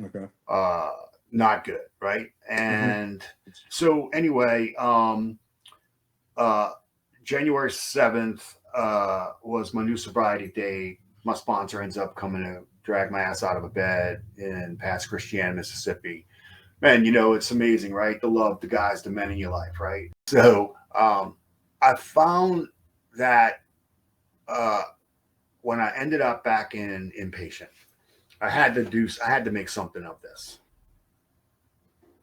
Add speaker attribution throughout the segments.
Speaker 1: Okay.
Speaker 2: Not good, right?
Speaker 1: Mm-hmm.
Speaker 2: And so anyway, uh, January 7th was my new sobriety day. My sponsor ends up coming to drag my ass out of a bed in past Christiana, Mississippi. Man, it's amazing, right? The love, the guys, the men in your life, right? So I found that uh, when I ended up back in inpatient, I had to make something of this.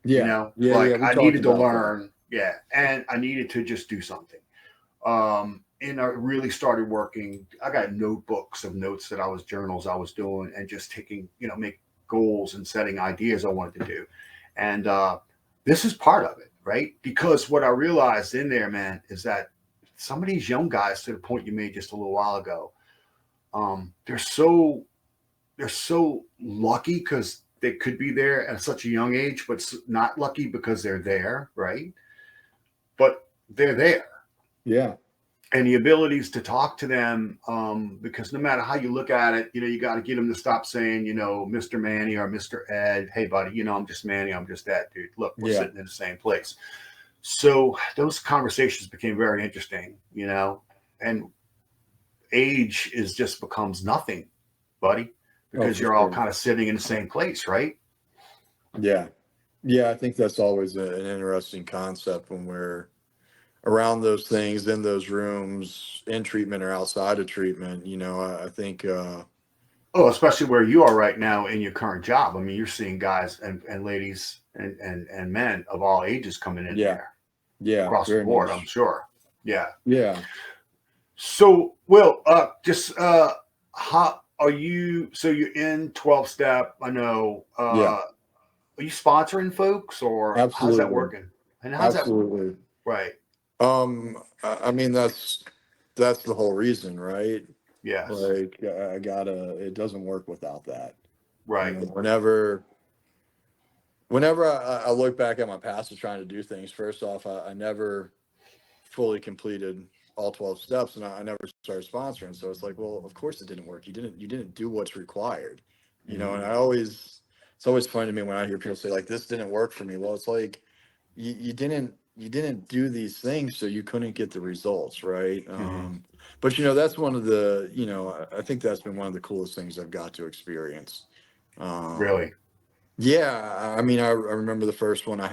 Speaker 1: Yeah. Yeah.
Speaker 2: Like
Speaker 1: Yeah. We
Speaker 2: I
Speaker 1: talked
Speaker 2: needed to
Speaker 1: about that.
Speaker 2: learn, yeah, and I needed to just do something. And I really started working. I got notebooks of notes that I was journals I was doing, and just taking, make goals and setting ideas I wanted to do. And this is part of it, right? Because what I realized in there, man, is that some of these young guys, to the point you made just a little while ago, they're so lucky because they could be there at such a young age, but not lucky because they're there, right? But they're there,
Speaker 1: Yeah.
Speaker 2: and the abilities to talk to them, because no matter how you look at it, you got to get them to stop saying, Mr. Manny or Mr. Ed. Hey, buddy, I'm just Manny. I'm just that dude. Look, we're
Speaker 1: Yeah.
Speaker 2: sitting in the same place. So those conversations became very interesting, and age is just becomes nothing, buddy,
Speaker 1: Oh,
Speaker 2: because
Speaker 1: for
Speaker 2: you're all
Speaker 1: sure.
Speaker 2: kind of sitting in the same place, right?
Speaker 1: Yeah. Yeah. I think that's always an interesting concept when we're around those things, in those rooms, in treatment or outside of treatment. I think,
Speaker 2: Oh, especially where you are right now in your current job. I mean, you're seeing guys and ladies and men of all ages coming in
Speaker 1: yeah.
Speaker 2: there
Speaker 1: Yeah.
Speaker 2: across the
Speaker 1: Very
Speaker 2: board, I'm
Speaker 1: much.
Speaker 2: sure. Yeah.
Speaker 1: Yeah.
Speaker 2: So, Will, just how are you? So you're in 12 step. I know.
Speaker 1: Yeah.
Speaker 2: Are you sponsoring folks, or how's that
Speaker 1: Absolutely.
Speaker 2: working? And how's that?
Speaker 1: Absolutely.
Speaker 2: Right.
Speaker 1: I mean, that's the whole reason, right?
Speaker 2: Yes.
Speaker 1: Like, I gotta, it doesn't work without that.
Speaker 2: Right.
Speaker 1: Whenever I look back at my past of trying to do things, first off, I never fully completed all 12 steps, and I never started sponsoring. So it's like, well, of course it didn't work. You didn't do what's required,
Speaker 2: Mm-hmm.
Speaker 1: and it's always funny to me when I hear people say like, this didn't work for me. Well, it's like, you didn't do these things, so you couldn't get the results, right?
Speaker 2: Mm-hmm.
Speaker 1: But that's one of the, I think that's been one of the coolest things I've got to experience. um
Speaker 2: Really.
Speaker 1: yeah, I mean, I remember the first one I